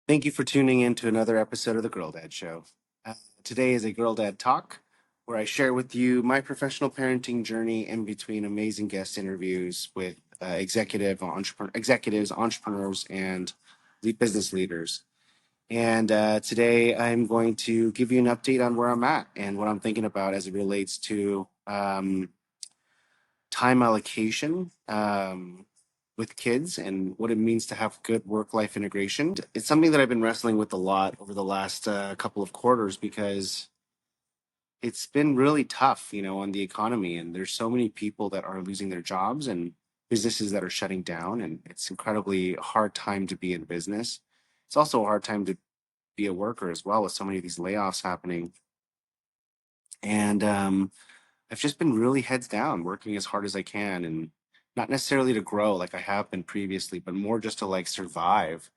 Thank you for tuning in to another episode of the Girl Dad Show. Today is a Girl Dad Talk where I share with you my professional parenting journey in between amazing guest interviews with executives, entrepreneurs, and business leaders. And today I'm going to give you an update on where I'm at and what I'm thinking about as it relates to time allocation with kids and what it means to have good work-life integration. It's something that I've been wrestling with a lot over the last couple of quarters because it's been really tough, on the economy. And there's so many people that are losing their jobs and businesses that are shutting down. And it's incredibly hard time to be in business. It's also a hard time to be a worker as well with so many of these layoffs happening. And I've just been really heads down, working as hard as I can, and not necessarily to grow like I have been previously, but more just to like survive.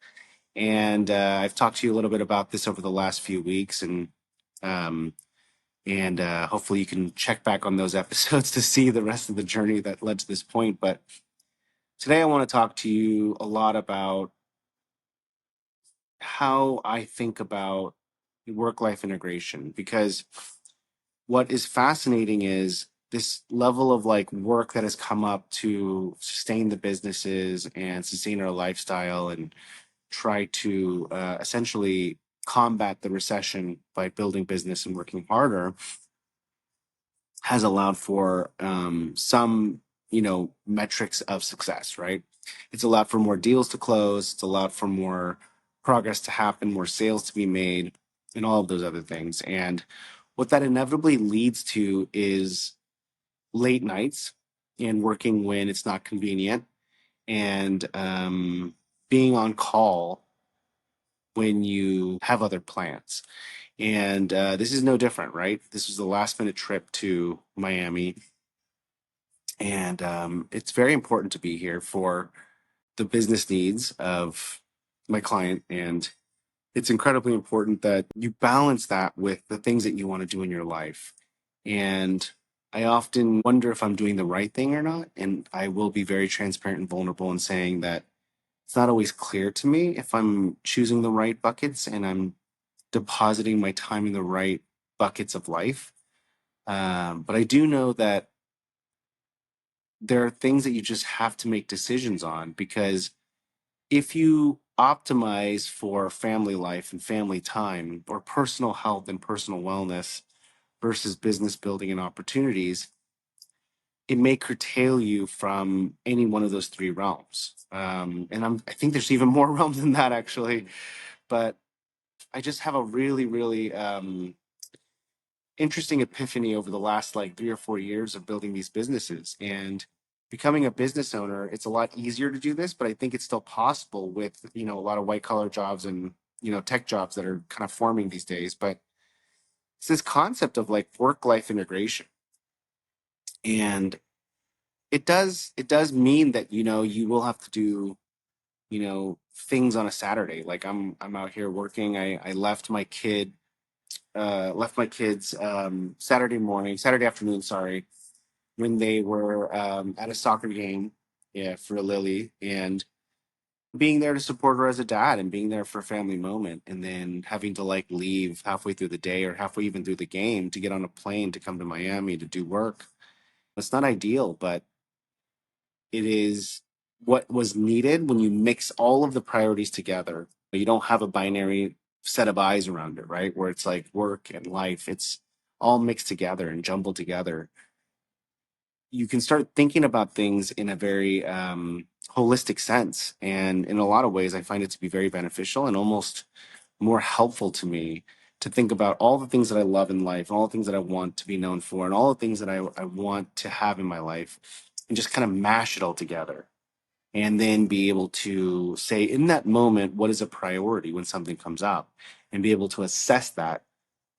And I've talked to you a little bit about this over the last few weeks, um, and hopefully you can check back on those episodes to see the rest of the journey that led to this point. But today I want to talk to you a lot about how I think about work-life integration, because what is fascinating is this level of like work that has come up to sustain the businesses and sustain our lifestyle and try to essentially combat the recession by building business and working harder has allowed for some metrics of success, right? It's allowed for more deals to close, it's allowed for more progress to happen, more sales to be made, and all of those other things. And what that inevitably leads to is late nights and working when it's not convenient, and being on call when you have other plans. And this is no different, right? This was the last minute trip to Miami. And it's very important to be here for the business needs of my client. And it's incredibly important that you balance that with the things that you want to do in your life. And I often wonder if I'm doing the right thing or not. And I will be very transparent and vulnerable in saying that it's not always clear to me if I'm choosing the right buckets and I'm depositing my time in the right buckets of life. But I do know that there are things that you just have to make decisions on, because if you optimize for family life and family time, or personal health and personal wellness versus business building and opportunities, it may curtail you from any one of those three realms. I think there's even more realms than that, actually. But I just have a really, really interesting epiphany over the last like 3 or 4 years of building these businesses and becoming a business owner. It's a lot easier to do this, but I think it's still possible with, a lot of white collar jobs and, tech jobs that are kind of forming these days. But it's this concept of like work life integration. And it does mean that, you will have to do, things on a Saturday. Like I'm out here working. I left my kids Saturday afternoon, sorry, when they were at a soccer game, yeah, for Lily, and being there to support her as a dad and being there for a family moment, and then having to like leave halfway through the day or halfway even through the game to get on a plane to come to Miami to do work. It's not ideal, but it is what was needed when you mix all of the priorities together. You don't have a binary set of eyes around it, right? Where it's like work and life, it's all mixed together and jumbled together. You can start thinking about things in a very holistic sense. And in a lot of ways, I find it to be very beneficial and almost more helpful to me to think about all the things that I love in life, all the things that I want to be known for, and all the things that I want to have in my life, and just kind of mash it all together. And then be able to say in that moment, what is a priority when something comes up, and be able to assess that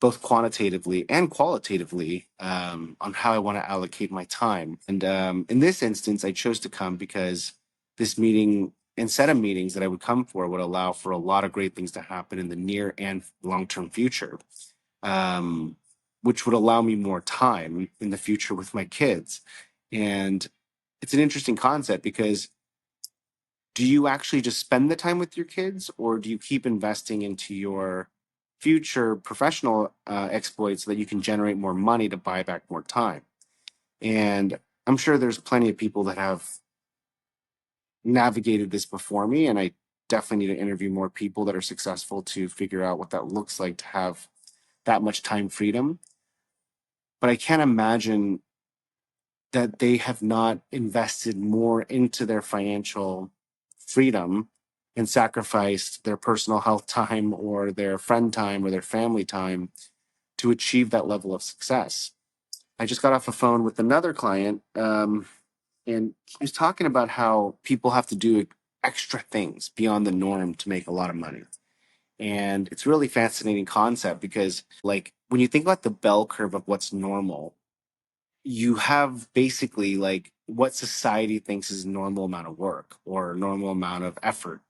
both quantitatively and qualitatively on how I want to allocate my time. And in this instance, I chose to come because this meeting and set of meetings that I would come for would allow for a lot of great things to happen in the near and long-term future, um, which would allow me more time in the future with my kids. And it's an interesting concept because do you actually just spend the time with your kids, or do you keep investing into your future professional exploits so that you can generate more money to buy back more time? And I'm sure there's plenty of people that have navigated this before me, and I definitely need to interview more people that are successful to figure out what that looks like to have that much time freedom. But I can't imagine that they have not invested more into their financial freedom and sacrificed their personal health time or their friend time or their family time to achieve that level of success. I just got off a phone with another client, and he was talking about how people have to do extra things beyond the norm to make a lot of money. And it's a really fascinating concept because, like, when you think about the bell curve of what's normal, you have basically like what society thinks is a normal amount of work or a normal amount of effort.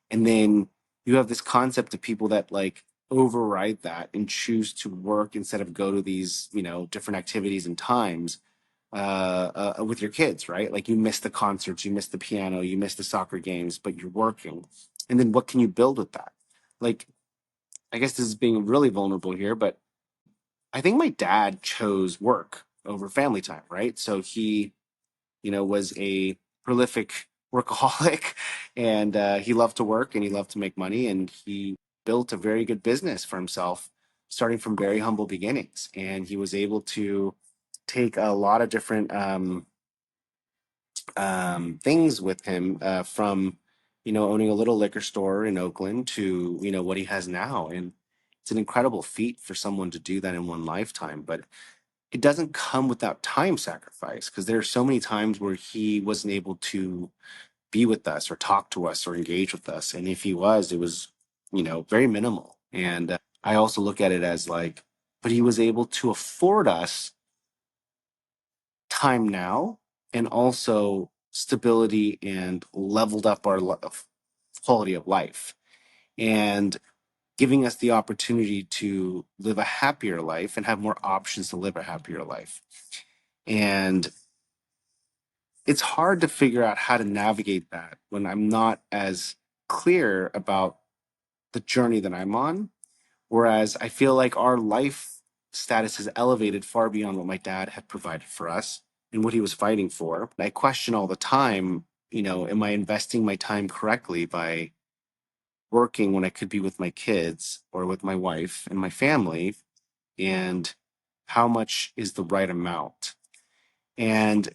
And then you have this concept of people that like override that and choose to work instead of go to these, different activities and times with your kids, right? Like you miss the concerts, you miss the piano, you miss the soccer games, but you're working. And then what can you build with that? Like, I guess this is being really vulnerable here, but I think my dad chose work over family time, right? So he, was a prolific workaholic and he loved to work and he loved to make money and he built a very good business for himself starting from very humble beginnings. And he was able to take a lot of different things with him from, owning a little liquor store in Oakland to, what he has now. And it's an incredible feat for someone to do that in one lifetime. But it doesn't come without time sacrifice because there are so many times where he wasn't able to be with us or talk to us or engage with us. And if he was, it was, very minimal. And I also look at it as like, but he was able to afford us time now and also stability and leveled up our quality of life and giving us the opportunity to live a happier life and have more options to live a happier life. And it's hard to figure out how to navigate that when I'm not as clear about the journey that I'm on. Whereas I feel like our life status is elevated far beyond what my dad had provided for us and what he was fighting for. And I question all the time, am I investing my time correctly by working when I could be with my kids or with my wife and my family? And how much is the right amount? And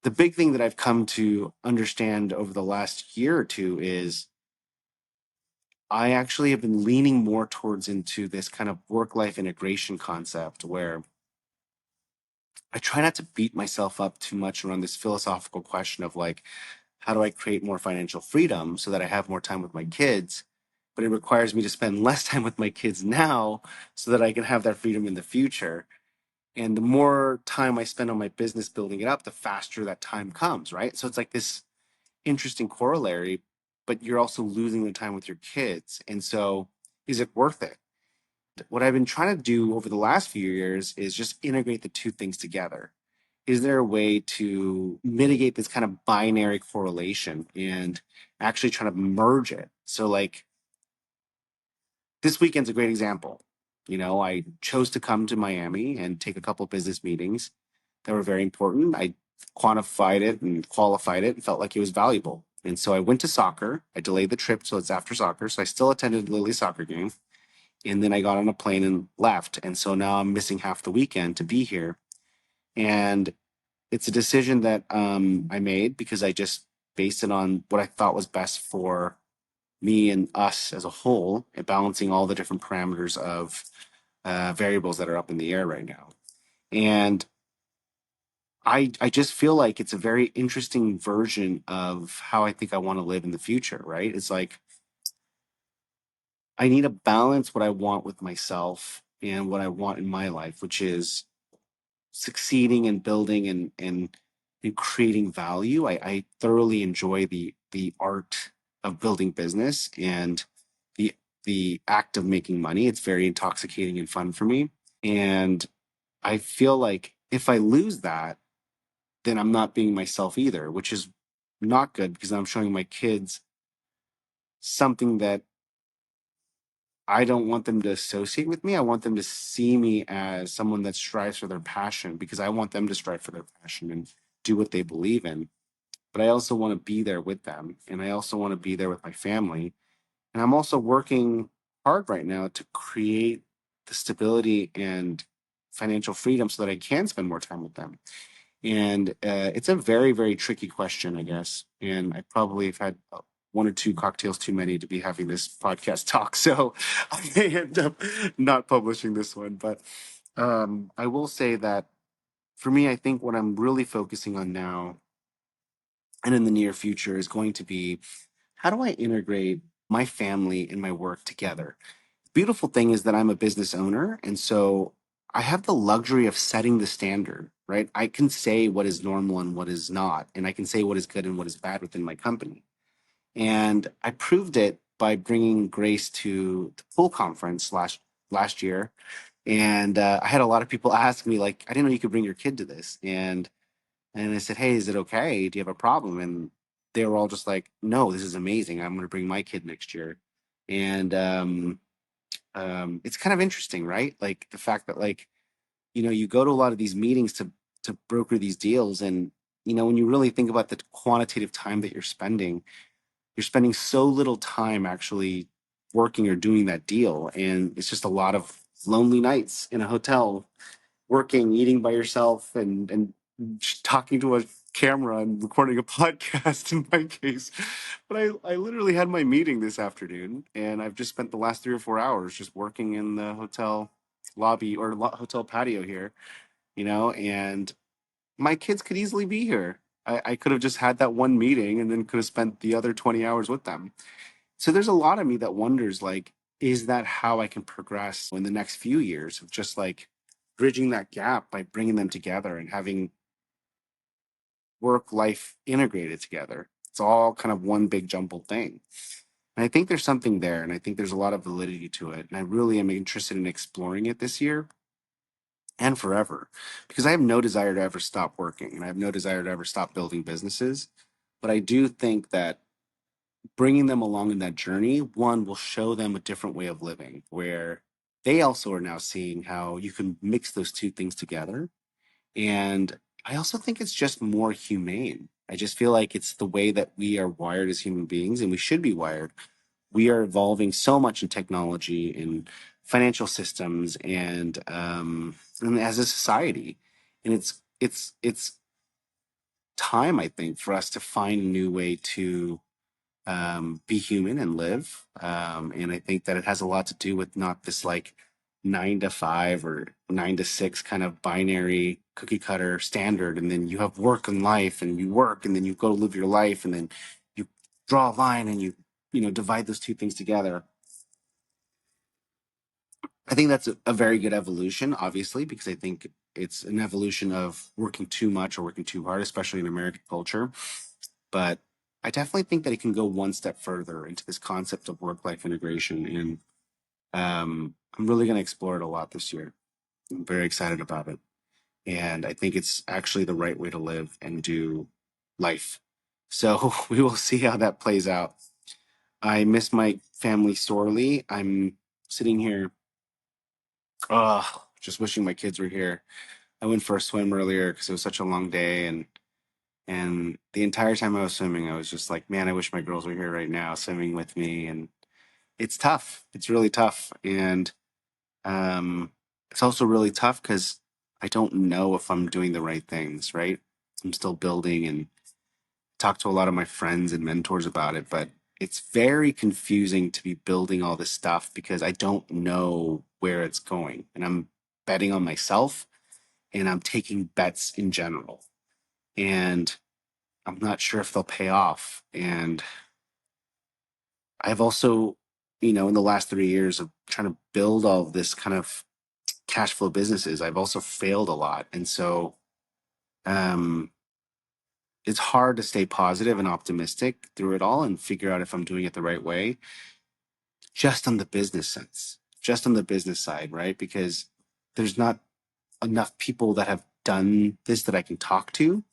the big thing that I've come to understand over the last year or two is I actually have been leaning more towards into this kind of work life integration concept where I try not to beat myself up too much around this philosophical question of like, how do I create more financial freedom so that I have more time with my kids? But it requires me to spend less time with my kids now so that I can have that freedom in the future. And the more time I spend on my business building it up, the faster that time comes, right? So it's like this interesting corollary, but you're also losing the time with your kids. And so is it worth it? What I've been trying to do over the last few years is just integrate the two things together. Is there a way to mitigate this kind of binary correlation and actually try to merge it? So, like, this weekend's a great example. I chose to come to Miami and take a couple of business meetings that were very important. I quantified it and qualified it and felt like it was valuable. And so I went to soccer. I delayed the trip so it's after soccer. So I still attended Lily's soccer game. And then I got on a plane and left. And so now I'm missing half the weekend to be here. And it's a decision that I made because I just based it on what I thought was best for me and us as a whole, and balancing all the different parameters of variables that are up in the air right now. And I just feel like it's a very interesting version of how I think I want to live in the future, right? It's like I need to balance what I want with myself and what I want in my life, which is succeeding and building and creating value. I thoroughly enjoy the art of building business and the the act of making money. It's very intoxicating and fun for me. And I feel like if I lose that, then I'm not being myself either, which is not good because I'm showing my kids something that I don't want them to associate with me. I want them to see me as someone that strives for their passion because I want them to strive for their passion and do what they believe in. But I also want to be there with them, and I also want to be there with my family. And I'm also working hard right now to create the stability and financial freedom so that I can spend more time with them. And it's a very, very tricky question, I guess. And I probably have had one or two cocktails too many to be having this podcast talk. So I may end up not publishing this one. But I will say that for me, I think what I'm really focusing on now and in the near future is going to be how do I integrate my family and my work together? Beautiful thing is that I'm a business owner. And so I have the luxury of setting the standard, right? I can say what is normal and what is not. And I can say what is good and what is bad within my company. And I proved it by bringing Grace to the pool conference last year. And I had a lot of people ask me, like, I didn't know you could bring your kid to this. And I said, hey, is it okay? Do you have a problem? And they were all just like, no, this is amazing. I'm going to bring my kid next year. And it's kind of interesting, right? Like the fact that like, you go to a lot of these meetings to broker these deals. And, when you really think about the quantitative time that you're spending so little time actually working or doing that deal. And it's just a lot of lonely nights in a hotel working, eating by yourself, and just talking to a camera and recording a podcast in my case. But I literally had my meeting this afternoon, and I've just spent the last 3 or 4 hours just working in the hotel lobby or hotel patio here, and my kids could easily be here. I could have just had that one meeting and then could have spent the other 20 hours with them. So there's a lot of me that wonders, like, is that how I can progress in the next few years of just like bridging that gap by bringing them together and having work life integrated together? It's all kind of one big jumbled thing. And I think there's something there, and I think there's a lot of validity to it. And I really am interested in exploring it this year and forever because I have no desire to ever stop working and I have no desire to ever stop building businesses. But I do think that bringing them along in that journey, one will show them a different way of living where they also are now seeing how you can mix those two things together. And I also think it's just more humane. I just feel like it's the way that we are wired as human beings, and we should be wired. We are evolving so much in technology and financial systems and as a society. And it's time, I think, for us to find a new way to be human and live. And I think that it has a lot to do with not this like 9 to 5 or 9 to 6 kind of binary cookie cutter standard. And then you have work and life and you work and then you go live your life and then you draw a line and you divide those two things together. I think that's a very good evolution, obviously, because I think it's an evolution of working too much or working too hard, especially in American culture. But I definitely think that it can go one step further into this concept of work life integration. And I'm really going to explore it a lot this year. I'm very excited about it. And I think it's actually the right way to live and do life. So we will see how that plays out. I miss my family sorely. I'm sitting here, just wishing my kids were here. I went for a swim earlier because it was such a long day, and the entire time I was swimming, I was just like, man, I wish my girls were here right now swimming with me. And it's tough. It's really tough. And it's also really tough because I don't know if I'm doing the right things, right? I'm still building and talk to a lot of my friends and mentors about it, but it's very confusing to be building all this stuff because I don't know where it's going. And I'm betting on myself and I'm taking bets in general. And I'm not sure if they'll pay off. And I've also, in the last 3 years of trying to build all of this kind of cash flow businesses, I've also failed a lot. And so um, it's hard to stay positive and optimistic through it all and figure out if I'm doing it the right way, just on the business sense, just on the business side, right? Because there's not enough people that have done this that I can talk to.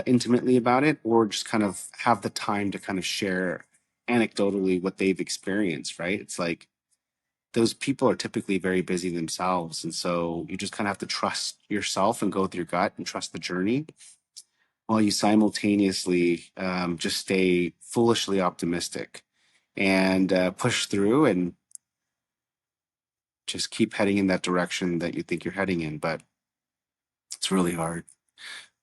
intimately about it, or just kind of have the time to kind of share anecdotally what they've experienced, right? It's like those people are typically very busy themselves. And so you just kind of have to trust yourself and go with your gut and trust the journey while you simultaneously just stay foolishly optimistic and push through and just keep heading in that direction that you think you're heading in. But it's really hard.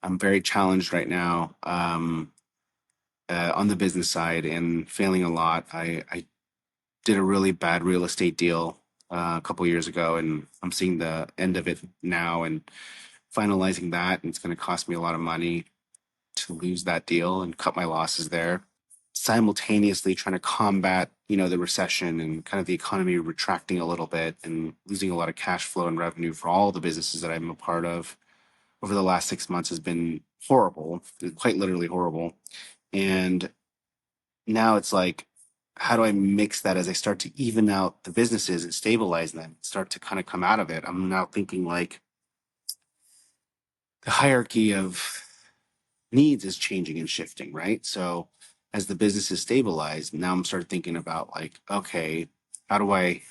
I'm very challenged right now on the business side and failing a lot. I did a really bad real estate deal a couple years ago, and I'm seeing the end of it now and finalizing that. And it's going to cost me a lot of money to lose that deal and cut my losses there. Simultaneously trying to combat, the recession and kind of the economy retracting a little bit and losing a lot of cash flow and revenue for all the businesses that I'm a part of over the last 6 months has been horrible, quite literally horrible. And now it's like, how do I mix that as I start to even out the businesses and stabilize them, start to kind of come out of it? I'm now thinking like the hierarchy of needs is changing and shifting, right? So as the business is stabilized, now I'm start thinking about like, okay, how do I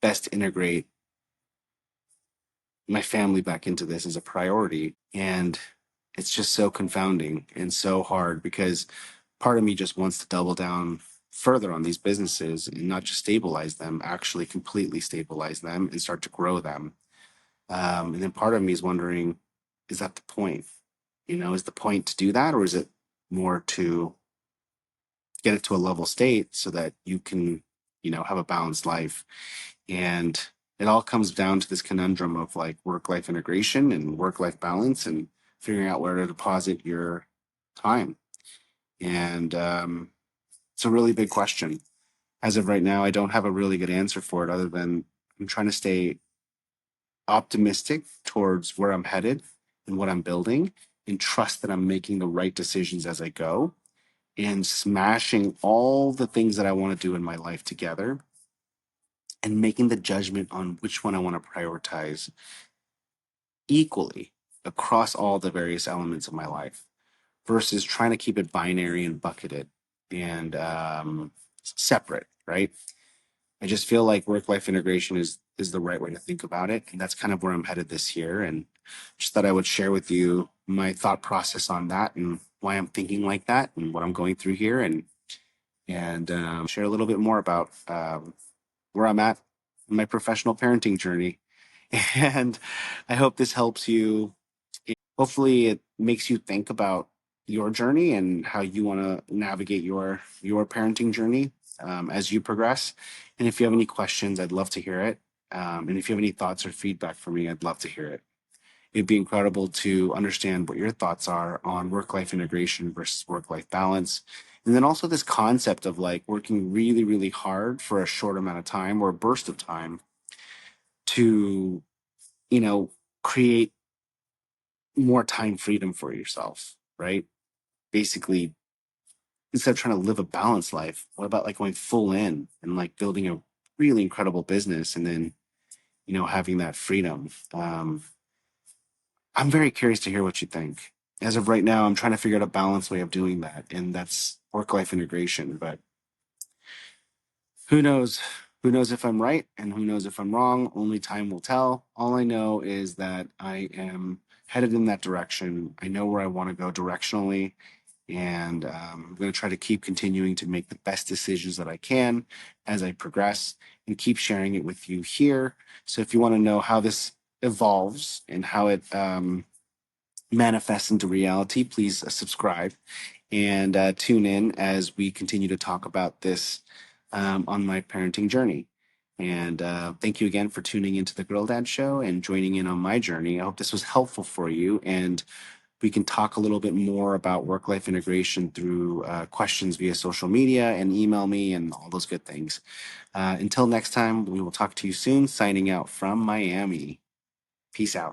best integrate my family back into this as a priority? And it's just so confounding and so hard because part of me just wants to double down further on these businesses and not just stabilize them, actually completely stabilize them and start to grow them. And then part of me is wondering, is that the point? Is the point to do that, or is it more to get it to a level state so that you can, have a balanced life? And it all comes down to this conundrum of like work life integration and work life balance and figuring out where to deposit your time. And it's a really big question. As of right now, I don't have a really good answer for it other than I'm trying to stay optimistic towards where I'm headed and what I'm building and trust that I'm making the right decisions as I go and smashing all the things that I want to do in my life together and making the judgment on which one I want to prioritize equally across all the various elements of my life versus trying to keep it binary and bucketed and separate, right? I just feel like work life integration is the right way to think about it, and that's kind of where I'm headed this year. And just thought I would share with you my thought process on that and why I'm thinking like that and what I'm going through here, and share a little bit more about where I'm at in my professional parenting journey. And I hope this helps you. Hopefully, it makes you think about your journey and how you want to navigate your parenting journey as you progress. And if you have any questions, I'd love to hear it. And if you have any thoughts or feedback for me, I'd love to hear it. It'd be incredible to understand what your thoughts are on work life integration versus work life balance. And then also this concept of like working really, really hard for a short amount of time or a burst of time to, create more time freedom for yourself, right? Basically, instead of trying to live a balanced life, what about like going full in and like building a really incredible business and then, having that freedom? I'm very curious to hear what you think. As of right now, I'm trying to figure out a balanced way of doing that, and that's work life integration. But who knows? Who knows if I'm right and who knows if I'm wrong? Only time will tell. All I know is that I am headed in that direction. I know where I want to go directionally, and I'm going to try to keep continuing to make the best decisions that I can as I progress and keep sharing it with you here. So if you want to know how this evolves and how it manifests into reality, please subscribe and tune in as we continue to talk about this on my parenting journey. And thank you again for tuning into the Girl Dad Show and joining in on my journey. I hope this was helpful for you, and we can talk a little bit more about work life integration through questions via social media and email me and all those good things. Until next time, we will talk to you soon. Signing out from Miami. Peace out.